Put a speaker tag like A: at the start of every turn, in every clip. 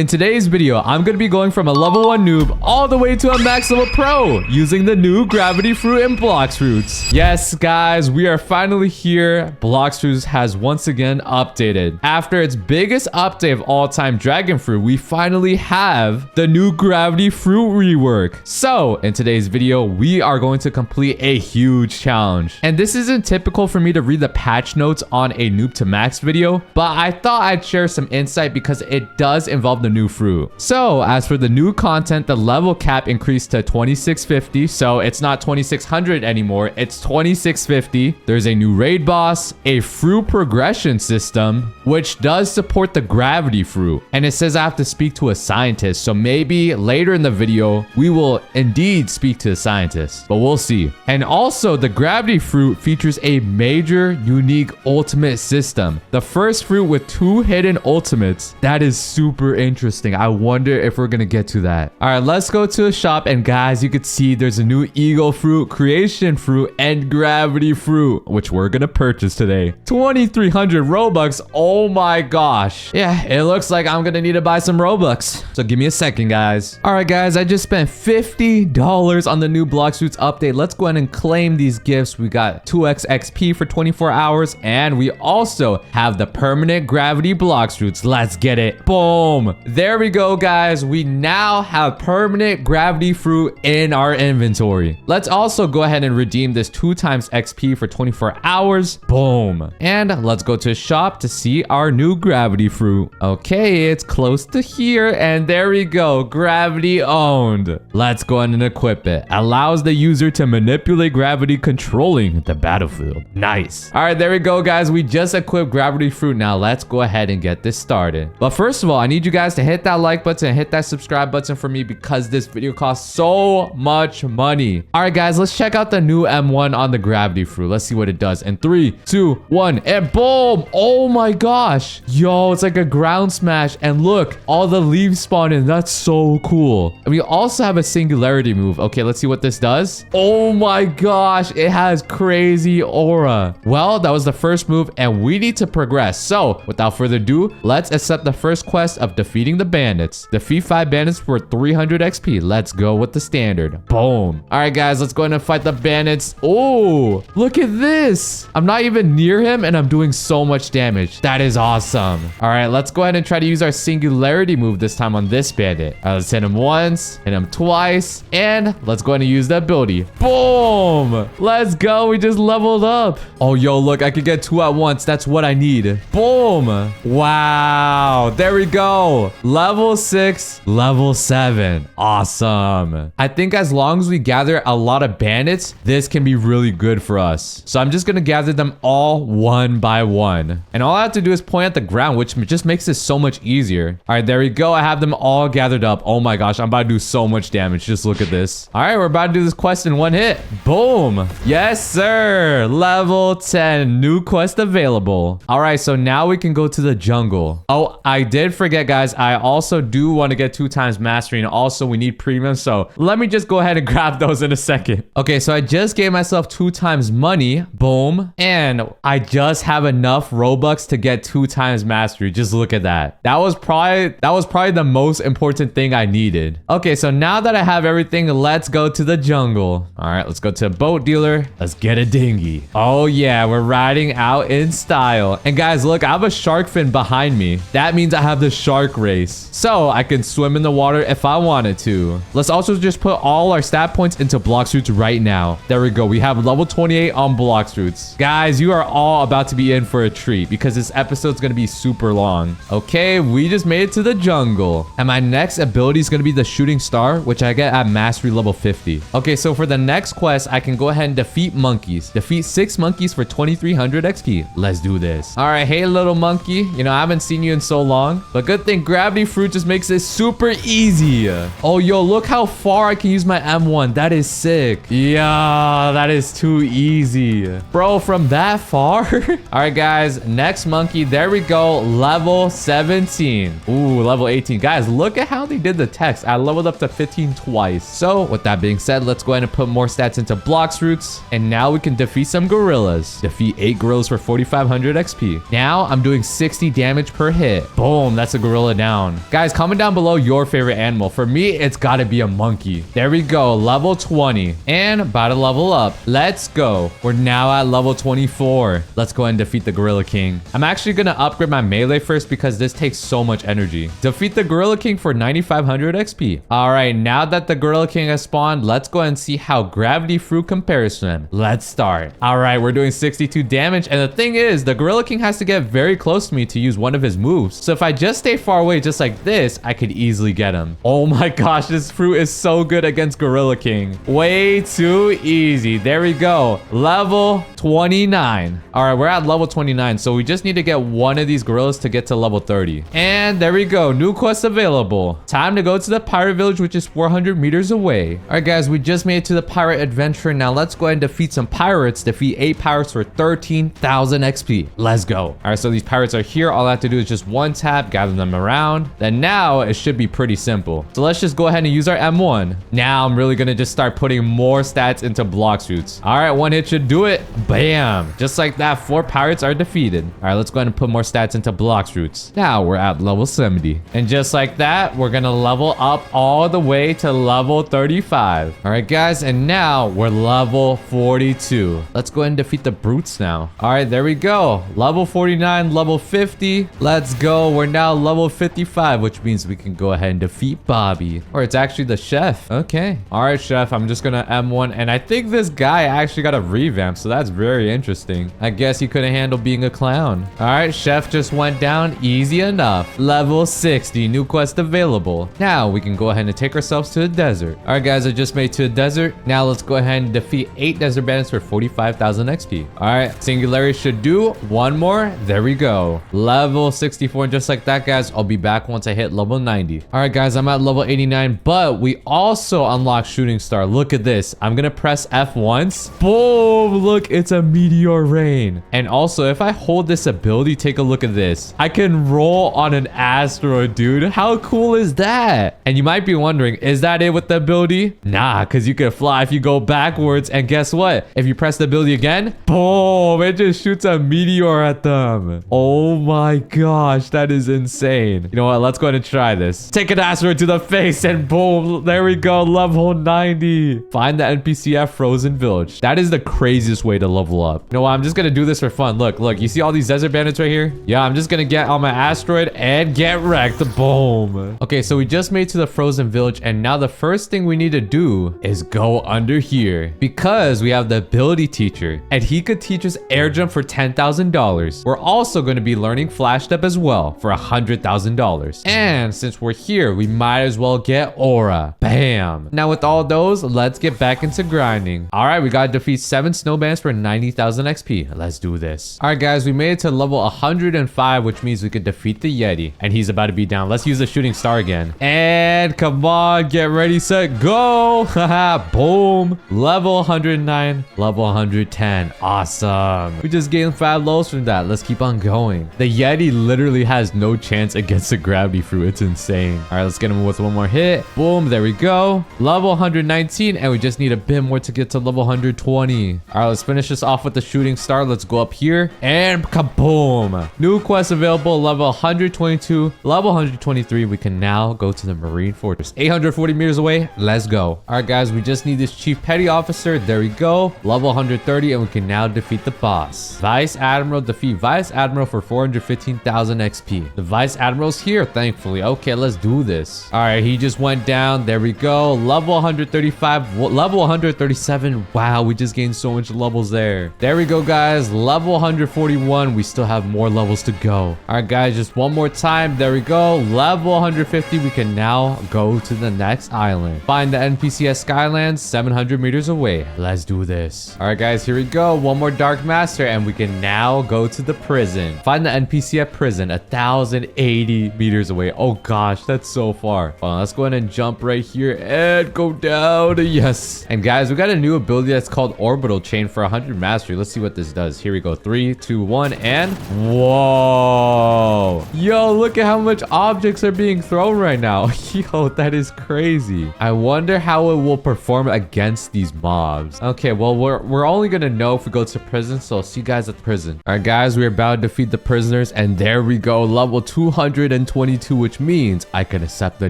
A: in today's video, I'm going to be going from a level 1 noob all the way to a max level pro using the new gravity fruit and Blox fruits. Yes, guys, we are finally here. Blox fruits has once again updated. After its biggest update of all time, Dragon Fruit, we finally have the new gravity fruit rework. So in today's video, we are going to complete a huge challenge. And this isn't typical for me to read the patch notes on a noob to max video, but I thought I'd share some insight because it does involve the new fruit. So as for the new content, the level cap increased to 2650. So it's not 2600 anymore, it's 2650. There's a new raid boss, a fruit progression system, which does support the gravity fruit. And it says I have to speak to a scientist. So maybe later in the video, we will indeed speak to a scientist, but we'll see. And also the gravity fruit features a major unique ultimate system. The first fruit with 2 hidden ultimates. That is super interesting. I wonder if we're gonna get to that. All right, let's go to a shop. And guys, you could see there's a new eagle fruit, creation fruit, and gravity fruit, which we're gonna purchase today. 2300 Robux. Oh my gosh. Yeah, it looks like I'm gonna need to buy some Robux. So give me a second, guys. All right, guys, I just spent $50 on the new Blox fruits update. Let's go ahead and claim these gifts. We got 2x XP for 24 hours, and we also have the permanent gravity Blox fruits. Let's get it. Boom. There we go, guys. We now have permanent gravity fruit in our inventory. Let's also go ahead and redeem this 2 times XP for 24 hours. Boom. And let's go to a shop to see our new gravity fruit. Okay, it's close to here, and there we go. Gravity owned. Let's go ahead and equip it. Allows the user to manipulate gravity, controlling the battlefield. Nice. All right, there we go, guys. We just equipped gravity fruit. Now let's go ahead and get this started. But first of all, I need you guys to hit that like button and hit that subscribe button for me because this video costs so much money. All right, guys, let's check out the new M1 on the gravity fruit. Let's see what it does. In 3, 2, 1, and boom. Oh my gosh. Yo, it's like a ground smash. And look, all the leaves spawn in. That's so cool. And we also have a singularity move. Okay, let's see what this does. Oh my gosh, it has crazy aura. Well, that was the first move, and we need to progress. So without further ado, let's accept the first quest of defeating the bandits. Defeat 5 bandits for 300 XP. Let's go with the standard. Boom. All right, guys, let's go ahead and fight the bandits. Oh, look at this. I'm not even near him, and I'm doing so much damage. That is awesome. All right, let's go ahead and try to use our singularity move this time on this bandit. Let's hit him once, hit him twice, and let's go ahead and use the ability. Boom. Let's go. We just leveled up. Oh, yo, look, I could get 2 at once. That's what I need. Boom. Wow. There we go. Level 6, level 7. Awesome. I think as long as we gather a lot of bandits, this can be really good for us. So I'm just going to gather them all one by one. And all I have to do is point at the ground, which just makes this so much easier. All right, there we go. I have them all gathered up. Oh my gosh, I'm about to do so much damage. Just look at this. All right, we're about to do this quest in 1 hit. Boom. Yes, sir. Level 10. New quest available. All right, so now we can go to the jungle. Oh, I did forget, guys. I also do want to get 2 times mastery, and also we need premium. So let me just go ahead and grab those in a second. Okay, so I just gave myself 2 times money. Boom. And I just have enough Robux to get 2 times mastery. Just look at that. That was probably the most important thing I needed. Okay, so now that I have everything, let's go to the jungle. All right, let's go to a boat dealer. Let's get a dinghy. Oh yeah, we're riding out in style. And guys, look, I have a shark fin behind me. That means I have the shark race. So I can swim in the water if I wanted to. Let's also just put all our stat points into Blox fruits right now. There we go. We have level 28 on Blox fruits. Guys, you are all about to be in for a treat because this episode's going to be super long. Okay, we just made it to the jungle. And my next ability is going to be the shooting star, which I get at mastery level 50. Okay, so for the next quest, I can go ahead and defeat monkeys. Defeat 6 monkeys for 2300 XP. Let's do this. All right, hey, little monkey. You know, I haven't seen you in so long, but good thing gravity fruit just makes it super easy. Oh, yo, look how far I can use my M1. That is sick. Yeah, that is too easy. Bro, from that far? All right, guys, next monkey. There we go. Level 17. Ooh, level 18. Guys, look at how they did the text. I leveled up to 15 twice. So with that being said, let's go ahead and put more stats into Blox fruits. And now we can defeat some gorillas. Defeat 8 gorillas for 4500 XP. Now I'm doing 60 damage per hit. Boom, that's a gorilla down. down. Guys, comment down below your favorite animal. For me, it's gotta be a monkey. There we go, level 20. And about to level up. Let's go. We're now at level 24. Let's go ahead and defeat the Gorilla King. I'm actually gonna upgrade my melee first because this takes so much energy. Defeat the Gorilla King for 9,500 XP. All right, now that the Gorilla King has spawned, let's go ahead and see how Gravity Fruit compares to him. Let's start. All right, we're doing 62 damage. And the thing is, the Gorilla King has to get very close to me to use one of his moves. So if I just stay far away just like this, I could easily get him. Oh my gosh, this fruit is so good against Gorilla King. Way too easy. There we go. Level 29. All right, we're at level 29. So we just need to get one of these gorillas to get to level 30. And there we go. New quest available. Time to go to the pirate village, which is 400 meters away. All right, guys, we just made it to the pirate adventure. Now let's go ahead and defeat some pirates. Defeat 8 pirates for 13,000 XP. Let's go. All right, so these pirates are here. All I have to do is just one tap, gather them around. Then now it should be pretty simple. So let's just go ahead and use our M1. Now I'm really gonna just start putting more stats into Blox Fruits. All right, one hit should do it. Bam. Just like that, 4 pirates are defeated. All right, let's go ahead and put more stats into Blox Fruits. Now we're at level 70. And just like that, we're gonna level up all the way to level 35. All right, guys, and now we're level 42. Let's go ahead and defeat the brutes now. All right, there we go. Level 49, level 50. Let's go. We're now level 55, which means we can go ahead and defeat Bobby. Or it's actually the chef. Okay. All right, chef, I'm just gonna M1. And I think this guy actually got a revamp, so that's very interesting. I guess he couldn't handle being a clown. All right, chef just went down easy enough. Level 60, new quest available. Now we can go ahead and take ourselves to the desert. All right, guys, I just made it to the desert. Now let's go ahead and defeat 8 desert bandits for 45,000 XP. All right, singularity should do one more. There we go. Level 64. And just like that, guys, I'll be back once I hit level 90. All right, guys, I'm at level 89, but we also unlock shooting star. Look at this. I'm gonna press F once. Boom. Look, it's a meteor rain. And also, if I hold this ability, take a look at this. I can roll on an asteroid, dude. How cool is that? And you might be wondering, is that it with the ability? Nah, because you can fly if you go backwards. And guess what? If you press the ability again, boom, it just shoots a meteor at them. Oh my gosh, that is insane. You know what? Let's go ahead and try this. Take an asteroid to the face and boom, there we go. Level 90. Find the NPC at Frozen Village. That is the craziest way to level up. You know what? I'm just gonna do this for fun. Look, you see all these desert bandits right here? Yeah, I'm just gonna get on my asteroid and get wrecked. Boom. Okay, so we just made it to the Frozen Village, and now the first thing we need to do is go under here because we have the ability teacher and he could teach us air jump for $10,000. We're also going to be learning flash step as well for $100,000. And since we're here, we might as well get aura. Bam. Now with all those, let's get back into grinding. All right, we got to defeat 7 snowbands for 90,000 XP. Let's do this. All right, guys, we made it to level 105, which means we could defeat the Yeti. And he's about to be down. Let's use the shooting star again. And come on, get ready, set, go. Haha, boom. Level 109, level 110. Awesome. We just gained 5 levels from that. Let's keep on going. The Yeti literally has no chance against the gravity fruit. It's insane. All right, let's get him with one more hit. Boom, there we go. Level 119, and we just need a bit more to get to level 120. All right, let's finish this off with the shooting star. Let's go up here and kaboom. New quest available, level 122, level 123. We can now go to the Marine Fortress. 840 meters away. Let's go. All right, guys, we just need this Chief Petty Officer. There we go. Level 130, and we can now defeat the boss. Vice Admiral, defeat Vice Admiral for 415,000 XP. The Vice Admiral's here, thankfully. Okay, let's do this. All right, he just went down. There we go. Level 135, level 137. Wow, we just gained so much levels there. There we go, guys. Level 141. We still have more levels to go. All right, guys, just one more time. There we go. Level 150. We can now go to the next island. Find the NPC at Skylands, 700 meters away. Let's do this. All right, guys, here we go. One more Dark Master, and we can now go to the prison. Find the NPC at prison, 1,080 meters away. Oh gosh, that's so far. Hold on, let's go ahead and jump right here and go down. Yes. And guys, we got a new ability that's called Orbital Chain for 100 mastery. Let's see what this does. Here we go. 3, 2, 1, and whoa. Yo, look at how much objects are being thrown right now. Yo, that is crazy. I wonder how it will perform against these mobs. Okay, well, we're only gonna know if we go to prison, so I'll see you guys at prison. All right, guys, we're about to defeat the prisoners, and there we go. Level 210. 122, which means I can accept the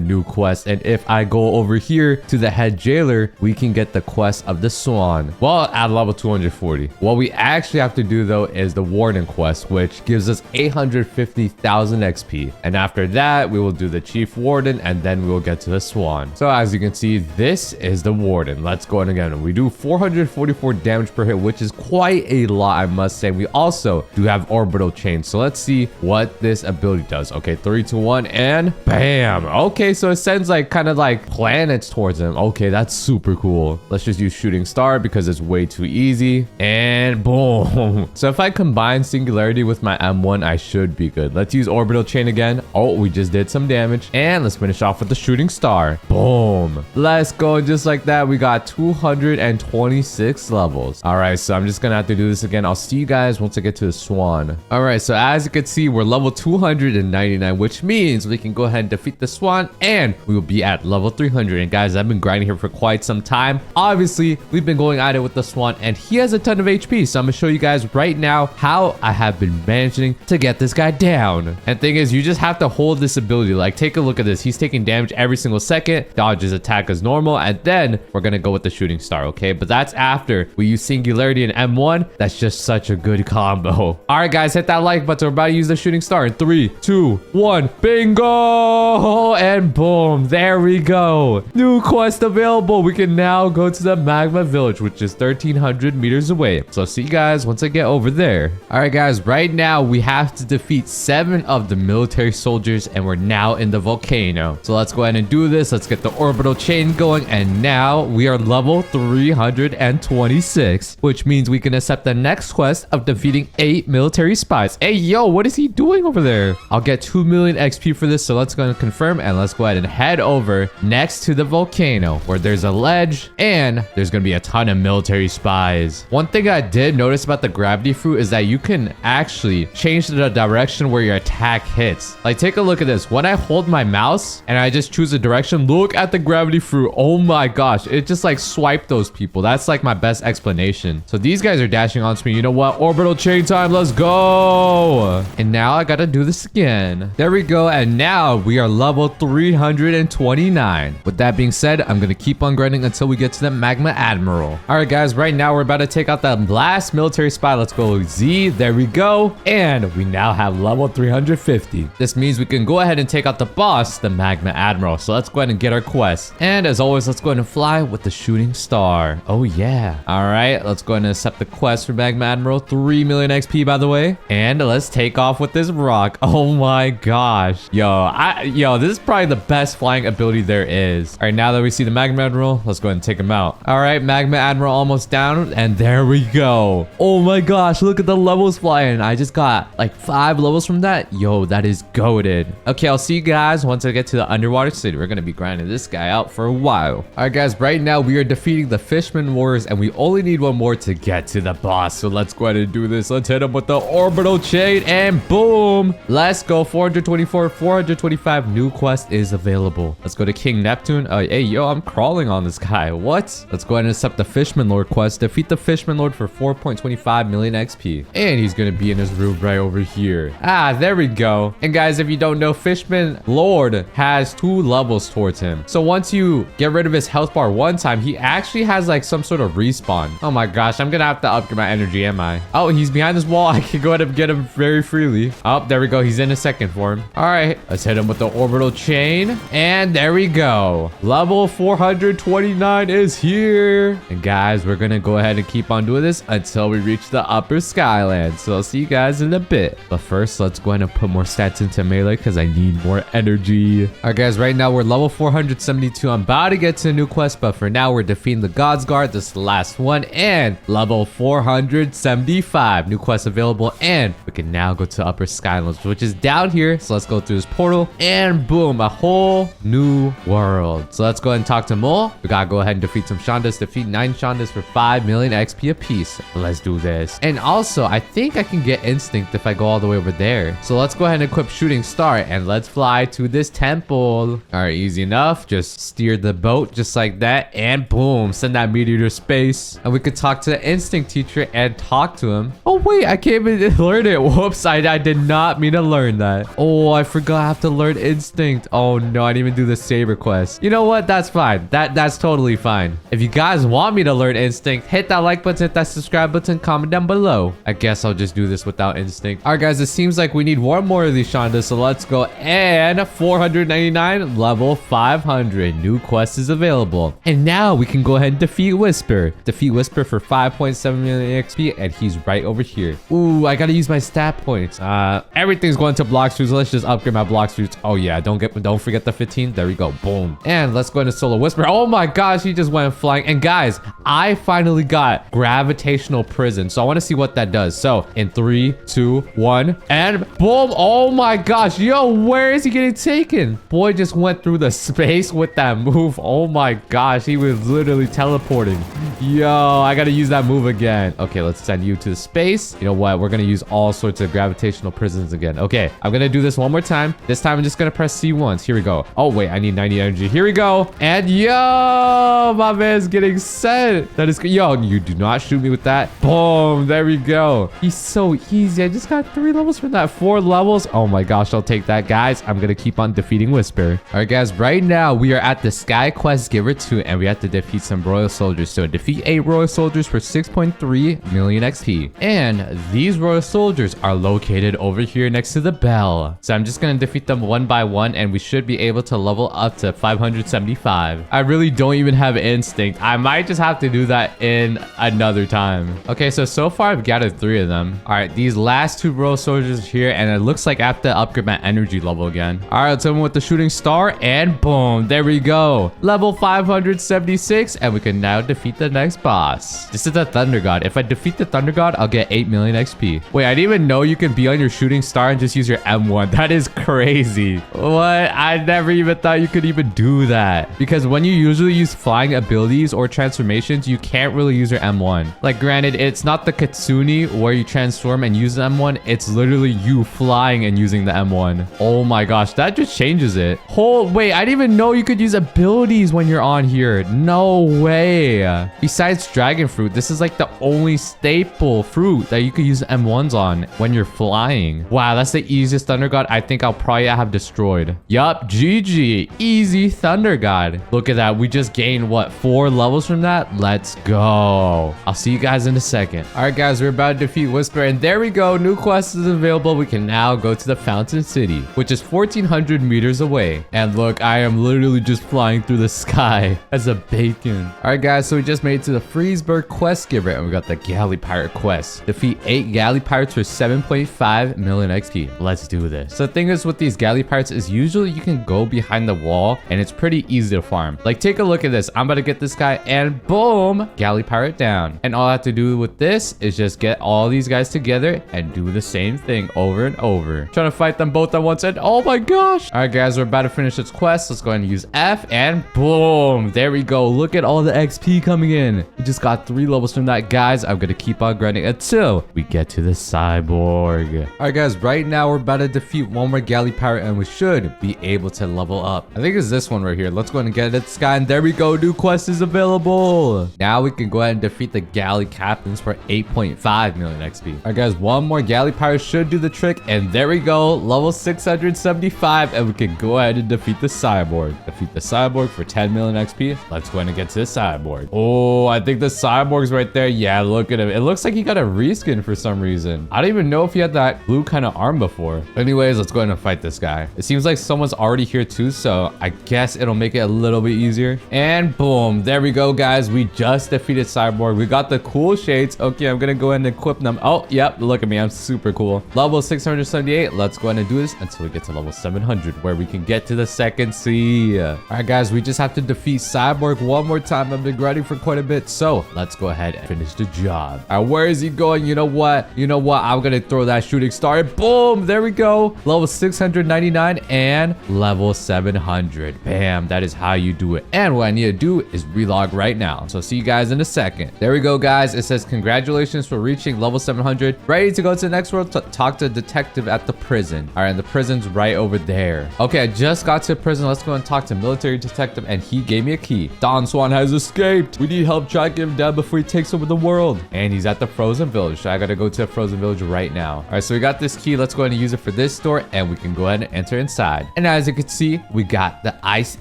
A: new quest. And if I go over here to the head jailer, we can get the quest of the swan. Well, at level 240. What we actually have to do though is the warden quest, which gives us 850,000 XP. And after that, we will do the chief warden and then we will get to the swan. So as you can see, this is the warden. Let's go in again. We do 444 damage per hit, which is quite a lot, I must say. We also do have orbital chain. So let's see what this ability does. Okay, 3, 2, 1, and bam. Okay, so it sends like kind of like planets towards him. Okay, that's super cool. Let's just use shooting star because it's way too easy. And boom. So if I combine singularity with my M1, I should be good. Let's use orbital chain again. Oh, we just did some damage. And let's finish off with the shooting star. Boom. Let's go. Just like that, we got 226 levels. All right, so I'm just gonna have to do this again. I'll see you guys once I get to the swan. All right, so as you can see, we're level 299, which means we can go ahead and defeat the swan and we will be at level 300. And guys, I've been grinding here for quite some time. Obviously, we've been going at it with the swan and he has a ton of HP. So I'm gonna show you guys right now how I have been managing to get this guy down. And thing is, you just have to hold this ability. Like, take a look at this. He's taking damage every single second. Dodge his attack as normal. And then we're gonna go with the shooting star, okay? But that's after we use singularity and M1. That's just such a good combo. All right, guys, hit that like button. We're about to use the shooting star in 3, 2, 1. Bingo! And boom, there we go. New quest available. We can now go to the magma village, which is 1300 meters away. So see you guys once I get over there. All right, guys, right now we have to defeat 7 of the military soldiers and we're now in the volcano. So let's go ahead and do this. Let's get the orbital chain going. And now we are level 326, which means we can accept the next quest of defeating 8 military spies. Hey, yo, what is he doing over there? I'll get 2 million XP for this. So let's go and confirm and let's go ahead and head over next to the volcano where there's a ledge and there's going to be a ton of military spies. One thing I did notice about the gravity fruit is that you can actually change the direction where your attack hits. Like, take a look at this. When I hold my mouse and I just choose a direction, look at the gravity fruit. Oh my gosh, it just like swiped those people. That's like my best explanation. So these guys are dashing onto me. You know what? Orbital chain time. Let's go. And now I gotta do this again. There we go. And now we are level 329. With that being said, I'm gonna keep on grinding until we get to the magma admiral. All right, guys, right now we're about to take out the last military spy. Let's go Z. There we go. And we now have level 350. This means we can go ahead and take out the boss, the magma admiral. So let's go ahead and get our quest. And as always, let's go ahead and fly with the shooting star. Oh yeah. All right, let's go ahead and accept the quest for magma admiral. 3 million XP, by the way. And let's take off with this rock. Oh my gosh. Yo, this is probably the best flying ability there is. All right, now that we see the magma admiral, let's go ahead and take him out. All right, magma admiral almost down. And there we go. Oh my gosh, look at the levels flying. I just got like 5 levels from that. Yo, that is goated. Okay, I'll see you guys once I get to the underwater city. We're gonna be grinding this guy out for a while. All right, guys, right now we are defeating the Fishman Warriors and we only need one more to get to the boss. So let's go ahead and do this. Let's hit him with the orbital chain and boom. Let's go. 424, 425 new quest is available. Let's go to King Neptune. Hey, yo, I'm crawling on this guy. What? Let's go ahead and accept the Fishman Lord quest. Defeat the Fishman Lord for 4.25 million XP. And he's gonna be in his room right over here. Ah, there we go. And guys, if you don't know, Fishman Lord has 2 levels towards him. So once you get rid of his health bar one time, he actually has like some sort of respawn. Oh my gosh, I'm gonna have to upgrade my energy, am I? Oh, he's behind this wall. I can go ahead and get him very freely. Oh, there we go. He's in a second form. All right, let's hit him with the orbital chain. And there we go. Level 429 is here. And guys, we're gonna go ahead and keep on doing this until we reach the upper skyland. So I'll see you guys in a bit. But first, let's go ahead and put more stats into melee because I need more energy. All right, guys, right now we're level 472. I'm about to get to a new quest, but for now we're defeating the God's Guard. This is the last one. And level 475. New quest available. And we can now go to upper skylands, which is down here. So let's go through this portal. And boom, a whole new world. So let's go ahead and talk to Mole. We gotta go ahead and defeat some Shandas. Defeat 9 Shandas for 5 million XP apiece. Let's do this. And also, I think I can get instinct if I go all the way over there. So let's go ahead and equip shooting star and let's fly to this temple. All right, easy enough. Just steer the boat just like that. And boom, send that meteor to space. And we could talk to the instinct teacher and talk to him. Oh, wait, I can't even learn it. Whoops, I did not mean to learn that. Oh, Oh, I forgot I have to learn instinct. Oh no, I didn't even do the saber quest. You know what? That's fine. That's totally fine. If you guys want me to learn instinct, hit that like button, hit that subscribe button, comment down below. I guess I'll just do this without instinct. All right, guys, it seems like we need one more of these Shondas, so let's go. And 499, level 500. New quest is available. And now we can go ahead and defeat Whisper. Defeat Whisper for 5.7 million XP, and he's right over here. Ooh, I gotta use my stat points. Everything's going to Blox fruits. Let's just upgrade my Blox fruits. Oh yeah, don't forget the 15. There we go. Boom. And let's go into Solo Whisper. Oh my gosh, he just went flying. And guys, I finally got gravitational prison, so I want to see what that does. So in 3, 2, 1, and boom. Oh my gosh, yo, where is he getting taken? Boy just went through the space with that move. Oh my gosh, he was literally teleporting. Yo, I gotta use that move again. Okay, let's send you to the space. You know what? We're gonna use all sorts of gravitational prisons again. Okay, I'm gonna do this one more time. This time I'm just gonna press C once. Here we go. Oh wait, I need 90 energy. Here we go. And yo, my man's getting set. That is good. Yo, you do not shoot me with that. Boom, there we go. He's so easy. I just got 3 levels from that. 4 levels. Oh my gosh, I'll take that, guys. I'm gonna keep on defeating Whisper. All right, guys, right now we are at the Sky Quest Giver 2, and we have to defeat some royal soldiers. So defeat 8 royal soldiers for 6.3 million XP. And these royal soldiers are located over here next to the bell. So I'm just gonna defeat them one by one, and we should be able to level up to 575. I really don't even have instinct. I might just have to do that in another time. Okay, so far I've gathered 3 of them. All right, these last 2 royal soldiers are here, and it looks like I have to upgrade my energy level again. All right, let's hit him with the shooting star, and boom, there we go. Level 576, and we can now defeat the next boss. This is the Thunder God. If I defeat the Thunder God, I'll get 8 million XP. Wait, I didn't even know you can be on your shooting star and just use your M1. That is crazy. What? I never even thought you could even do that. Because when you usually use flying abilities or transformations, you can't really use your M1. Like, granted, it's not the Kitsune where you transform and use the M1. It's literally you flying and using the M1. Oh my gosh, that just changes it. Wait, I didn't even know you could use abilities when you're on here. No way. Besides Dragon Fruit, this is like the only staple fruit that you could use M1s on when you're flying. Wow, that's the easiest Thunder God I think I'll probably have destroyed. Yup, GG. Easy Thunder God. Look at that. We just gained, what, 4 levels from that? Let's go. I'll see you guys in a second. All right, guys, we're about to defeat Whisper, and there we go. New quest is available. We can now go to the Fountain City, which is 1,400 meters away. And look, I am literally just flying through the sky as a bacon. All right, guys, so we just made it to the Freezeburg Quest Giver, and we got the Galley Pirate Quest. Defeat 8 Galley Pirates for 7.5 million XP. Let's do this. So the thing is with these Galley Pirates is usually you can go behind the wall, and it's pretty easy to farm. Like, take a look at this. I'm about to get this guy, and boom, Galley Pirate down. And all I have to do with this is just get all these guys together and do the same thing over and over. Trying to fight them both at once, and oh my gosh. All right, guys, we're about to finish this quest. Let's go ahead and use F, and boom, there we go. Look at all the XP coming in. We just got 3 levels from that, guys. I'm gonna keep on grinding until we get to the cyborg. All right, guys, right now we're about to defeat one more Galley Pirate, and we should be able to level up. I think it's this one right here. Let's go ahead and get this guy, and there we go. New quest is available. Now we can go ahead and defeat the Galley Captains for 8.5 million XP. All right, guys, one more Galley Pirate should do the trick, and there we go. Level 675, and we can go ahead and defeat the cyborg. Defeat the cyborg for 10 million XP. Let's go ahead and get to the cyborg. Oh, I think the cyborg's right there. Yeah, look at him. It looks like he got a reskin for some reason. I don't even know if he had that blue kind of arm before. Anyways, let's go ahead and fight this guy. It seems like someone's already here too, so I guess it'll make it a little bit easier. And boom, there we go, guys. We just defeated cyborg. We got the cool shades. Okay, I'm gonna go ahead and equip them. Oh, yep, look at me. I'm super cool. Level 678. Let's go ahead and do this until we get to level 700, where we can get to the second sea. All right, guys, we just have to defeat cyborg one more time. I've been grinding for quite a bit, so let's go ahead and finish the job. All right, where is he going? You know what? I'm gonna throw that shooting star. Boom, there we go. Level 699 and level 700. Bam, that is how you do it. And what I need to do is relog right now. So see you guys in a second. There we go, guys. It says congratulations for reaching level 700. Ready to go to the next world to talk to a detective at the prison. All right, and the prison's right over there. Okay, I just got to prison. Let's go and talk to military detective, and he gave me a key. Don Swan has escaped. We need help tracking him down before he takes over the world. And he's at the frozen village. So I gotta go to the frozen village right now. All right, so we got this key. Let's go ahead and use it for this door. door and we can go ahead and enter inside. And as you can see, we got the Ice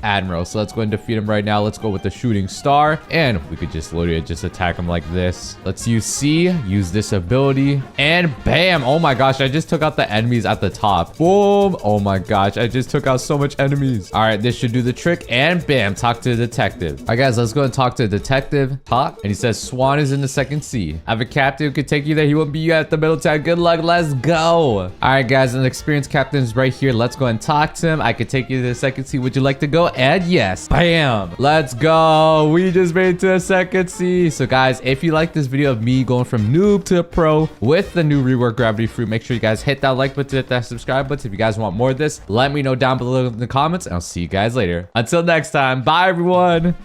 A: Admiral. So let's go and defeat him right now. Let's go with the shooting star and we could just literally just attack him like this. Let's use C, use this ability, and bam. Oh my gosh, I just took out the enemies at the top. Boom. Oh my gosh, I just took out so much enemies. All right, this should do the trick. And bam, talk to the detective. All right, guys, let's go and talk to the detective. Talk. And he says Swan is in the second C. I have a captain who could take you there. He will be at the middle town. Good luck. Let's go. All right, guys, an experienced captain is right here. Let's go and talk to him. I could take you to the second C. Would you like to go? And yes, bam. Let's go. We just made it to the second C. So guys, if you like this video of me going from noob to pro with the new rework gravity fruit, make sure you guys hit that like button, hit that subscribe button. If you guys want more of this, let me know down below in the comments, and I'll see you guys later. Until next time, bye everyone.